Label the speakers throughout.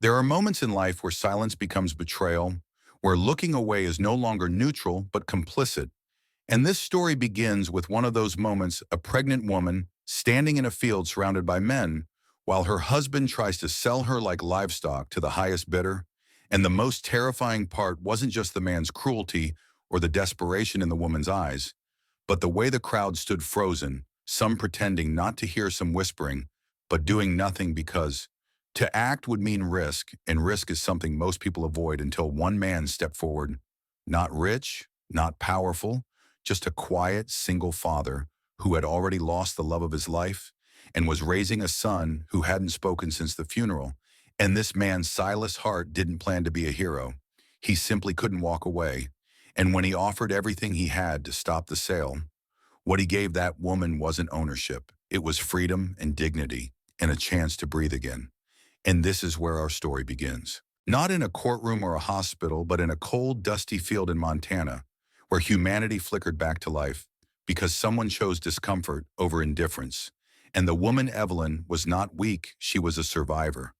Speaker 1: There are moments in life where silence becomes betrayal, where looking away is no longer neutral but complicit. And this story begins with one of those moments: a pregnant woman standing in a field surrounded by men, while her husband tries to sell her like livestock to the highest bidder. And the most terrifying part wasn't just the man's cruelty or the desperation in the woman's eyes, but the way the crowd stood frozen, some pretending not to hear, some whispering, but doing nothing because to act would mean risk, and risk is something most people avoid until one man stepped forward. Not rich, not powerful, just a quiet, single father who had already lost the love of his life and was raising a son who hadn't spoken since the funeral. And this man, Silas Hart, didn't plan to be a hero. He simply couldn't walk away. And when he offered everything he had to stop the sale, what he gave that woman wasn't ownership. It was freedom and dignity and a chance to breathe again. And this is where our story begins. Not in a courtroom or a hospital, but in a cold, dusty field in Montana, where humanity flickered back to life because someone chose discomfort over indifference. And the woman Evelyn was not weak, she was a survivor,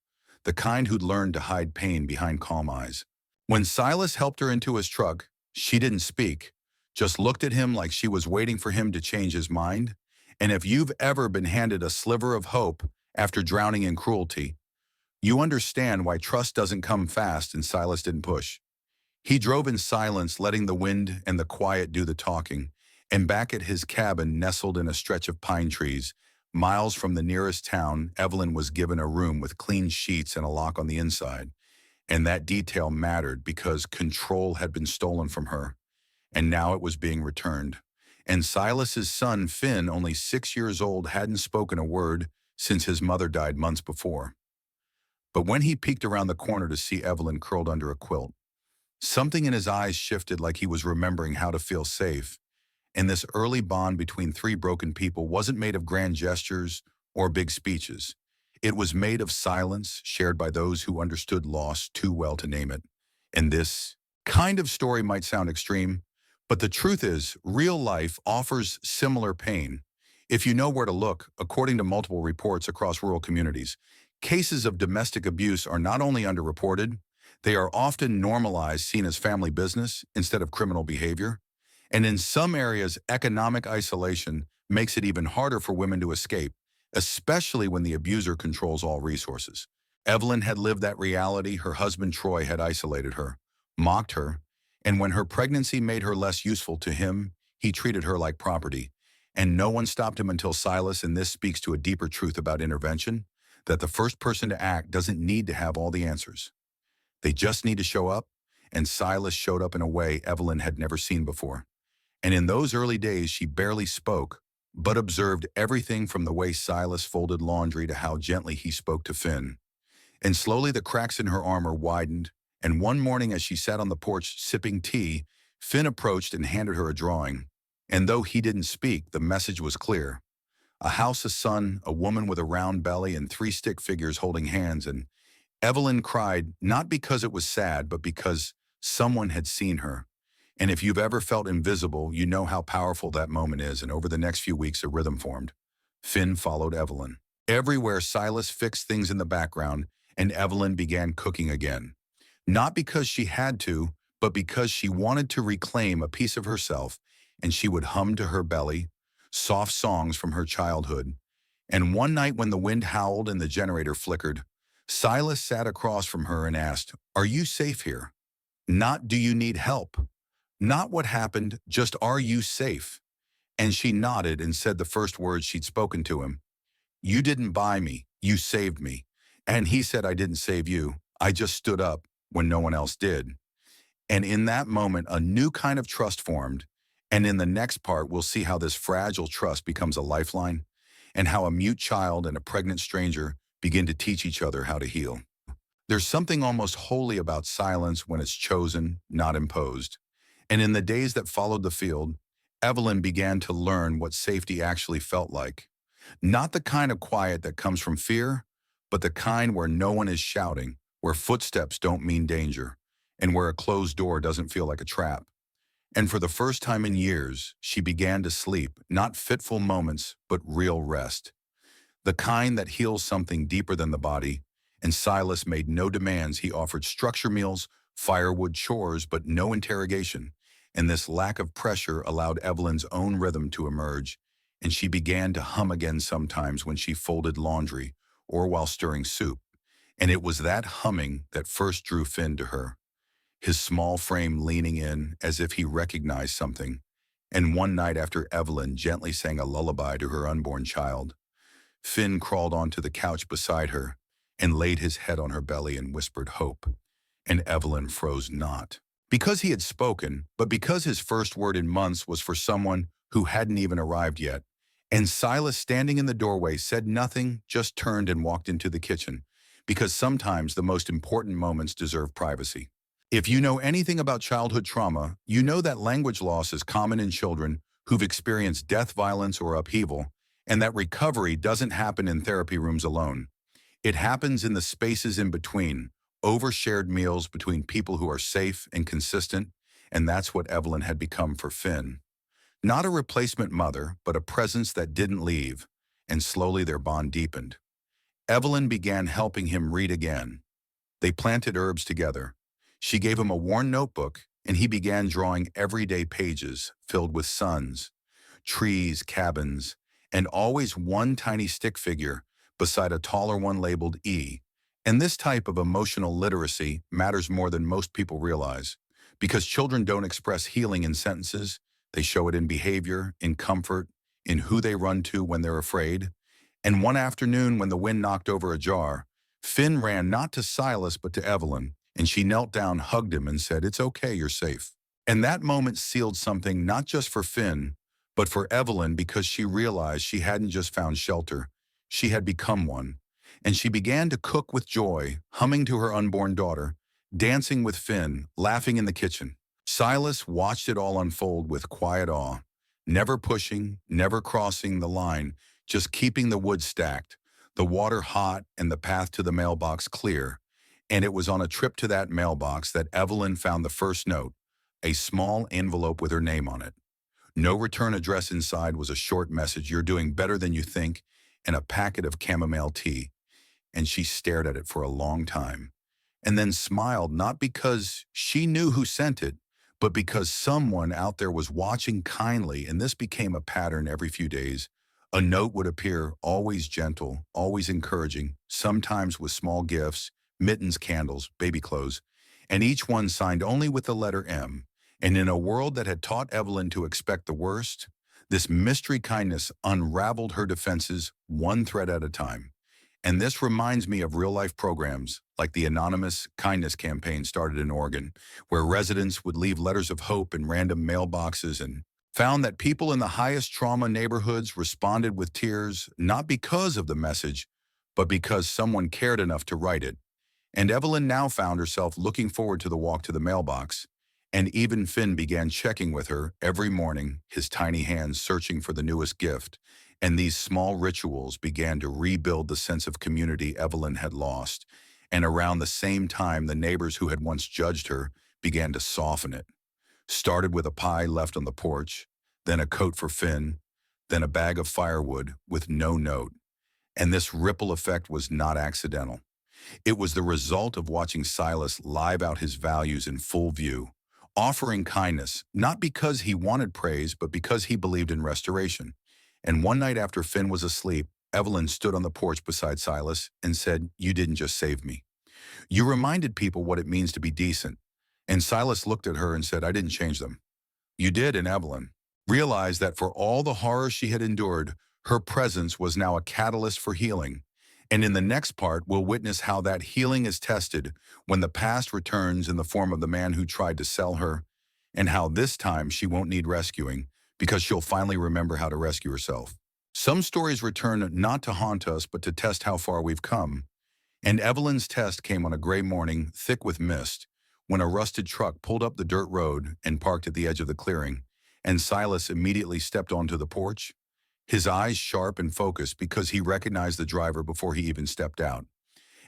Speaker 1: the kind who'd learned to hide pain behind calm eyes. When Silas helped her into his truck, she didn't speak, just looked at him like she was waiting for him to change his mind. And if you've ever been handed a sliver of hope after drowning in cruelty, you understand why trust doesn't come fast, and Silas didn't push. He drove in silence, letting the wind and the quiet do the talking. And back at his cabin, nestled in a stretch of pine trees, miles from the nearest town, Evelyn was given a room with clean sheets and a lock on the inside. And that detail mattered because control had been stolen from her, and now it was being returned. And Silas's son, Finn, only 6 years old, hadn't spoken a word since his mother died months before. But when he peeked around the corner to see Evelyn curled under a quilt, something in his eyes shifted, like he was remembering how to feel safe. And this early bond between three broken people wasn't made of grand gestures or big speeches. It was made of silence shared by those who understood loss too well to name it. And this kind of story might sound extreme, but the truth is, real life offers similar pain. If you know where to look, according to multiple reports across rural communities, cases of domestic abuse are not only underreported, they are often normalized, seen as family business instead of criminal behavior. And in some areas, economic isolation makes it even harder for women to escape, especially when the abuser controls all resources. Evelyn had lived that reality. Her husband, Troy, had isolated her, mocked her, and when her pregnancy made her less useful to him, he treated her like property. And no one stopped him until Silas, and this speaks to a deeper truth about intervention, that the first person to act doesn't need to have all the answers. They just need to show up, and Silas showed up in a way Evelyn had never seen before. And in those early days, she barely spoke, but observed everything from the way Silas folded laundry to how gently he spoke to Finn. And slowly the cracks in her armor widened, and one morning as she sat on the porch sipping tea, Finn approached and handed her a drawing. And though he didn't speak, the message was clear. A house, a son, a woman with a round belly, and three stick figures holding hands. And Evelyn cried, not because it was sad, but because someone had seen her. And if you've ever felt invisible, you know how powerful that moment is. And over the next few weeks, a rhythm formed. Finn followed Evelyn. Everywhere, Silas fixed things in the background, and Evelyn began cooking again. Not because she had to, but because she wanted to reclaim a piece of herself, and she would hum to her belly, soft songs from her childhood. And one night when the wind howled and the generator flickered, Silas sat across from her and asked, "Are you safe here? Not, do you need help? Not what happened, just, are you safe?" And she nodded and said the first words she'd spoken to him. "You didn't buy me, you saved me." And he said, "I didn't save you. I just stood up when no one else did." And in that moment, a new kind of trust formed. And in the next part, we'll see how this fragile trust becomes a lifeline, and how a mute child and a pregnant stranger begin to teach each other how to heal. There's something almost holy about silence when it's chosen, not imposed. And in the days that followed the field, Evelyn began to learn what safety actually felt like. Not the kind of quiet that comes from fear, but the kind where no one is shouting, where footsteps don't mean danger, and where a closed door doesn't feel like a trap. And for the first time in years, she began to sleep, not fitful moments, but real rest. The kind that heals something deeper than the body, And Silas made no demands. He offered structure meals, firewood chores, but no interrogation. And this lack of pressure allowed Evelyn's own rhythm to emerge, and she began to hum again sometimes when she folded laundry or while stirring soup. And it was that humming that first drew Finn to her, his small frame leaning in as if he recognized something. And one night after Evelyn gently sang a lullaby to her unborn child, Finn crawled onto the couch beside her and laid his head on her belly and whispered hope. And Evelyn froze not. Because he had spoken, but because his first word in months was for someone who hadn't even arrived yet. And Silas, standing in the doorway, said nothing, just turned and walked into the kitchen, because sometimes the most important moments deserve privacy. If you know anything about childhood trauma, you know that language loss is common in children who've experienced death, violence, or upheaval, and that recovery doesn't happen in therapy rooms alone. It happens in the spaces in between, overshared meals between people who are safe and consistent, and that's what Evelyn had become for Finn. Not a replacement mother, but a presence that didn't leave, and slowly their bond deepened. Evelyn began helping him read again. They planted herbs together. She gave him a worn notebook, and he began drawing everyday pages filled with suns, trees, cabins, and always one tiny stick figure beside a taller one labeled E. And this type of emotional literacy matters more than most people realize, because children don't express healing in sentences. They show it in behavior, in comfort, in who they run to when they're afraid. And one afternoon when the wind knocked over a jar, Finn ran not to Silas but to Evelyn, and she knelt down, hugged him, and said, "It's okay, you're safe." And that moment sealed something not just for Finn, but for Evelyn, because she realized she hadn't just found shelter, she had become one. And she began to cook with joy, humming to her unborn daughter, dancing with Finn, laughing in the kitchen. Silas watched it all unfold with quiet awe, never pushing, never crossing the line, just keeping the wood stacked, the water hot, and the path to the mailbox clear. And it was on a trip to that mailbox that Evelyn found the first note, a small envelope with her name on it. No return address inside was a short message, "You're doing better than you think," and a packet of chamomile tea. And she stared at it for a long time, and then smiled, not because she knew who sent it, but because someone out there was watching kindly, and this became a pattern every few days. A note would appear, always gentle, always encouraging, sometimes with small gifts, mittens, candles, baby clothes, and each one signed only with the letter M. And in a world that had taught Evelyn to expect the worst, this mystery kindness unraveled her defenses one thread at a time. And this reminds me of real-life programs like the anonymous kindness campaign started in Oregon, where residents would leave letters of hope in random mailboxes, and found that people in the highest trauma neighborhoods responded with tears, not because of the message, but because someone cared enough to write it. And Evelyn now found herself looking forward to the walk to the mailbox, and even Finn began checking with her every morning, his tiny hands searching for the newest gift. And these small rituals began to rebuild the sense of community Evelyn had lost. And around the same time, the neighbors who had once judged her began to soften it. Started with a pie left on the porch, then a coat for Finn, then a bag of firewood with no note. And this ripple effect was not accidental. It was the result of watching Silas live out his values in full view, offering kindness, not because he wanted praise, but because he believed in restoration. And one night after Finn was asleep, Evelyn stood on the porch beside Silas and said, "You didn't just save me. You reminded people what it means to be decent." And Silas looked at her and said, "I didn't change them." "You did." And Evelyn realized that for all the horror she had endured, her presence was now a catalyst for healing. And in the next part, we'll witness how that healing is tested when the past returns in the form of the man who tried to sell her, and how this time she won't need rescuing, because she'll finally remember how to rescue herself. Some stories return not to haunt us, but to test how far we've come. And Evelyn's test came on a gray morning, thick with mist, when a rusted truck pulled up the dirt road and parked at the edge of the clearing, and Silas immediately stepped onto the porch, his eyes sharp and focused because he recognized the driver before he even stepped out.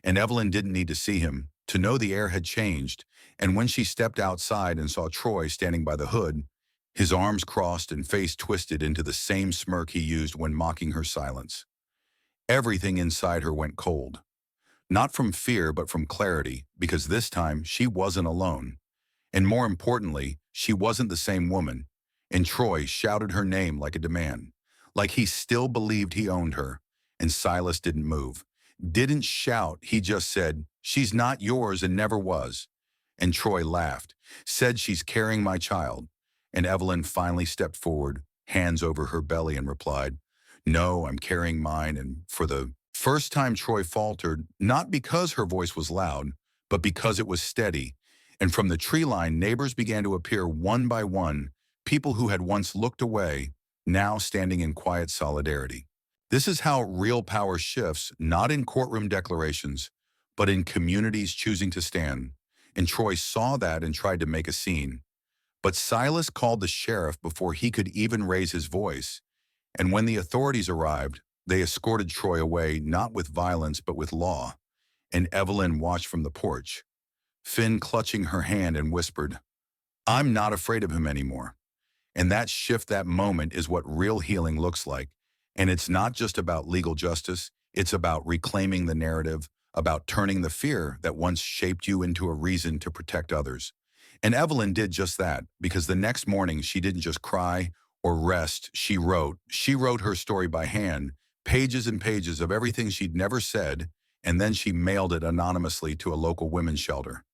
Speaker 1: And Evelyn didn't need to see him to know the air had changed, and when she stepped outside and saw Troy standing by the hood, his arms crossed and face twisted into the same smirk he used when mocking her silence, everything inside her went cold. Not from fear, but from clarity, because this time she wasn't alone. And more importantly, she wasn't the same woman. And Troy shouted her name like a demand, like he still believed he owned her. And Silas didn't move. Didn't shout, he just said, "She's not yours and never was." And Troy laughed, said, "She's carrying my child." And Evelyn finally stepped forward, hands over her belly, and replied, "No, I'm carrying mine." And for the first time, Troy faltered, not because her voice was loud, but because it was steady. And from the tree line, neighbors began to appear one by one, people who had once looked away, now standing in quiet solidarity. This is how real power shifts, not in courtroom declarations, but in communities choosing to stand. And Troy saw that and tried to make a scene. But Silas called the sheriff before he could even raise his voice. And when the authorities arrived, they escorted Troy away, not with violence, but with law. And Evelyn watched from the porch, Finn clutching her hand, and whispered, "I'm not afraid of him anymore." And that shift, that moment, is what real healing looks like. And it's not just about legal justice, it's about reclaiming the narrative, about turning the fear that once shaped you into a reason to protect others. And Evelyn did just that, because the next morning she didn't just cry or rest, she wrote. She wrote her story by hand, pages and pages of everything she'd never said, and then she mailed it anonymously to a local women's shelter.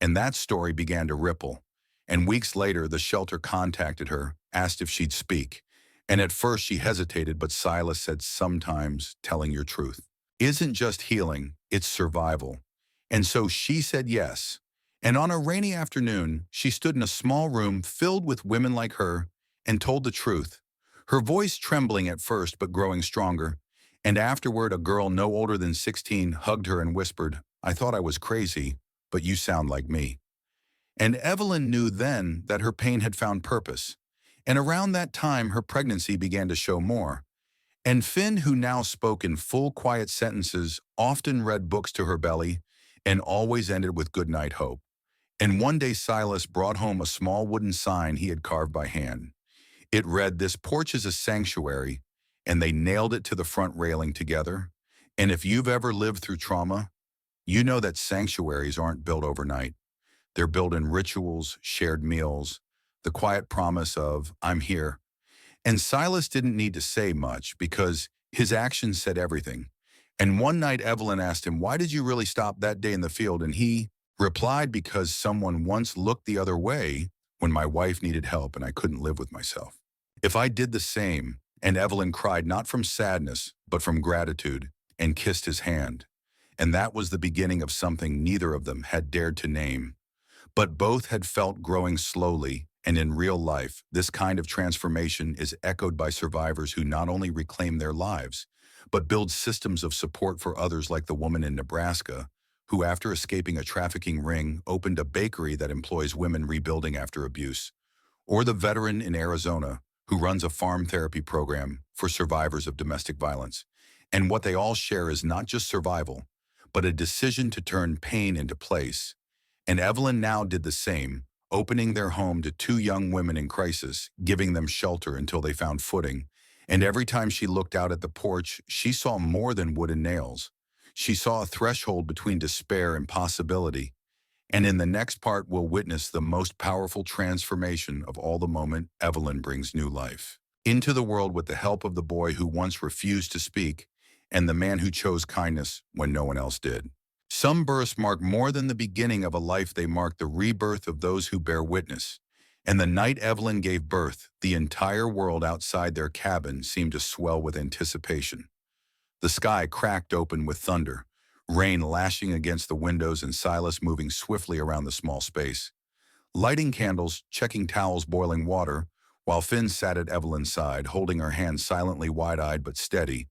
Speaker 1: And that story began to ripple. And weeks later, the shelter contacted her, asked if she'd speak. And at first she hesitated, but Silas said, "Sometimes telling your truth isn't just healing, it's survival." And so she said yes. And on a rainy afternoon, she stood in a small room filled with women like her and told the truth. Her voice trembling at first, but growing stronger. And afterward, a girl no older than 16 hugged her and whispered, "I thought I was crazy, but you sound like me." And Evelyn knew then that her pain had found purpose. And around that time, her pregnancy began to show more. And Finn, who now spoke in full, quiet sentences, often read books to her belly and always ended with "Good night, hope." And one day Silas brought home a small wooden sign he had carved by hand. It read, "This porch is a sanctuary," and they nailed it to the front railing together. And if you've ever lived through trauma, you know that sanctuaries aren't built overnight. They're built in rituals, shared meals, the quiet promise of, "I'm here." And Silas didn't need to say much because his actions said everything. And one night Evelyn asked him, "Why did you really stop that day in the field?" And he replied, "Because someone once looked the other way when my wife needed help and I couldn't live with myself. If I did the same." And Evelyn cried not from sadness, but from gratitude, and kissed his hand. And that was the beginning of something neither of them had dared to name. But both had felt growing slowly, and in real life, this kind of transformation is echoed by survivors who not only reclaim their lives, but build systems of support for others, like the woman in Nebraska, who after escaping a trafficking ring opened a bakery that employs women rebuilding after abuse, or the veteran in Arizona who runs a farm therapy program for survivors of domestic violence. And what they all share is not just survival, but a decision to turn pain into place. And Evelyn now did the same, opening their home to two young women in crisis, giving them shelter until they found footing. And every time she looked out at the porch, she saw more than wood and nails. She saw a threshold between despair and possibility. And in the next part, we'll witness the most powerful transformation of all, the moment Evelyn brings new life into the world with the help of the boy who once refused to speak and the man who chose kindness when no one else did. Some births mark more than the beginning of a life, they mark the rebirth of those who bear witness. And the night Evelyn gave birth, the entire world outside their cabin seemed to swell with anticipation. The sky cracked open with thunder, rain lashing against the windows, and Silas moving swiftly around the small space, lighting candles, checking towels, boiling water, while Finn sat at Evelyn's side, holding her hand silently, wide-eyed but steady.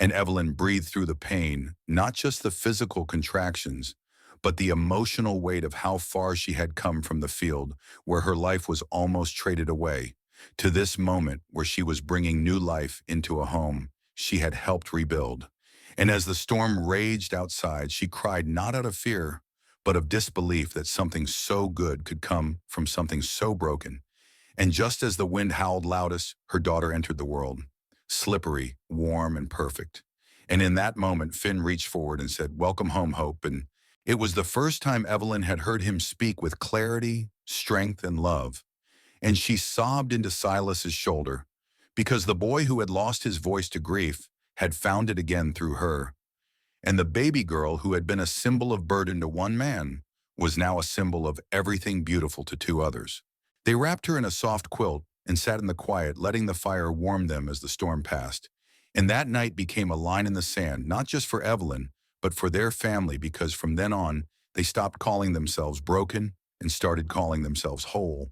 Speaker 1: And Evelyn breathed through the pain, not just the physical contractions, but the emotional weight of how far she had come from the field where her life was almost traded away, to this moment where she was bringing new life into a home she had helped rebuild. And as the storm raged outside, she cried not out of fear, but of disbelief that something so good could come from something so broken. And just as the wind howled loudest, her daughter entered the world, slippery, warm, and perfect. And in that moment, Finn reached forward and said, "Welcome home, Hope." And it was the first time Evelyn had heard him speak with clarity, strength, and love. And she sobbed into Silas's shoulder because the boy who had lost his voice to grief had found it again through her. And the baby girl who had been a symbol of burden to one man was now a symbol of everything beautiful to two others. They wrapped her in a soft quilt and sat in the quiet, letting the fire warm them as the storm passed. And that night became a line in the sand, not just for Evelyn, but for their family, because from then on, they stopped calling themselves broken and started calling themselves whole.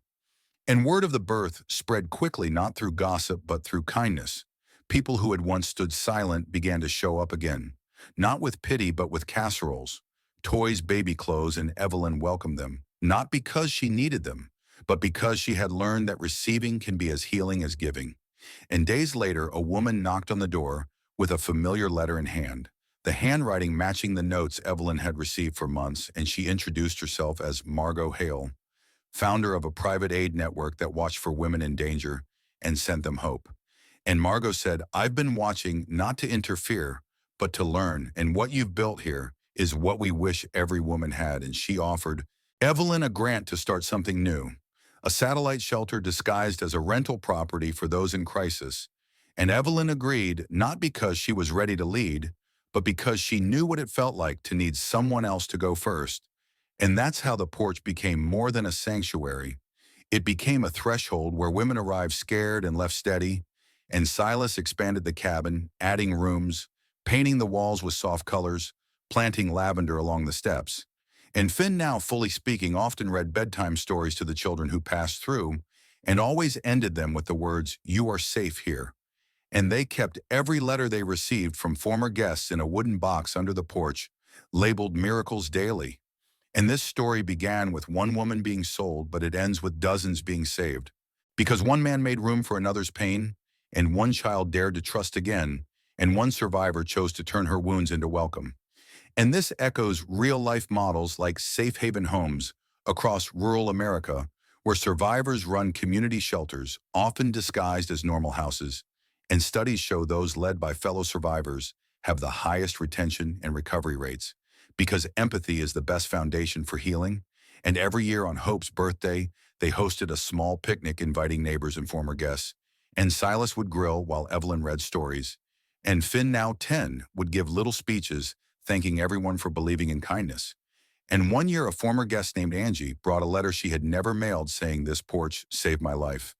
Speaker 1: And word of the birth spread quickly, not through gossip, but through kindness. People who had once stood silent began to show up again, not with pity, but with casseroles, toys, baby clothes, and Evelyn welcomed them, not because she needed them, but because she had learned that receiving can be as healing as giving. And days later, a woman knocked on the door with a familiar letter in hand, the handwriting matching the notes Evelyn had received for months, and she introduced herself as Margot Hale, founder of a private aid network that watched for women in danger and sent them hope. And Margot said, "I've been watching not to interfere, but to learn, and what you've built here is what we wish every woman had." And she offered Evelyn a grant to start something new, a satellite shelter disguised as a rental property for those in crisis. And Evelyn agreed, not because she was ready to lead, but because she knew what it felt like to need someone else to go first. And that's how the porch became more than a sanctuary. It became a threshold where women arrived scared and left steady, and Silas expanded the cabin, adding rooms, painting the walls with soft colors, planting lavender along the steps. And Finn, now fully speaking, often read bedtime stories to the children who passed through, and always ended them with the words, "You are safe here." And they kept every letter they received from former guests in a wooden box under the porch, labeled Miracles Daily. And this story began with one woman being sold, but it ends with dozens being saved. Because one man made room for another's pain, and one child dared to trust again, and one survivor chose to turn her wounds into welcome. And this echoes real-life models like safe haven homes across rural America, where survivors run community shelters, often disguised as normal houses. And studies show those led by fellow survivors have the highest retention and recovery rates, because empathy is the best foundation for healing. And every year on Hope's birthday, they hosted a small picnic inviting neighbors and former guests. And Silas would grill while Evelyn read stories. And Finn, now 10, would give little speeches thanking everyone for believing in kindness. And one year, a former guest named Angie brought a letter she had never mailed saying, "This porch saved my life.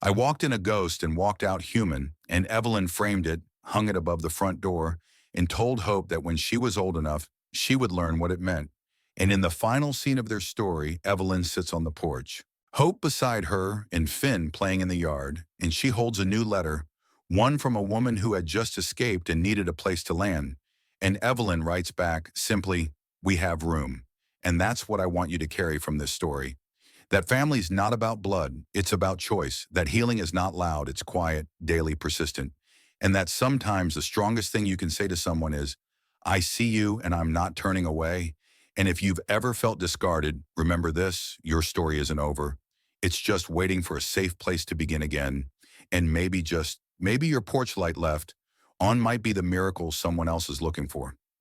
Speaker 1: I walked in a ghost and walked out human," and Evelyn framed it, hung it above the front door, and told Hope that when she was old enough, she would learn what it meant. And in the final scene of their story, Evelyn sits on the porch, Hope beside her and Finn playing in the yard, and she holds a new letter, one from a woman who had just escaped and needed a place to land. And Evelyn writes back simply, "We have room." And that's what I want you to carry from this story. That family's not about blood, it's about choice. That healing is not loud, it's quiet, daily, persistent. And that sometimes the strongest thing you can say to someone is, "I see you and I'm not turning away." And if you've ever felt discarded, remember this, your story isn't over. It's just waiting for a safe place to begin again. And maybe, just maybe, your porch light left on might be the miracle someone else is looking for.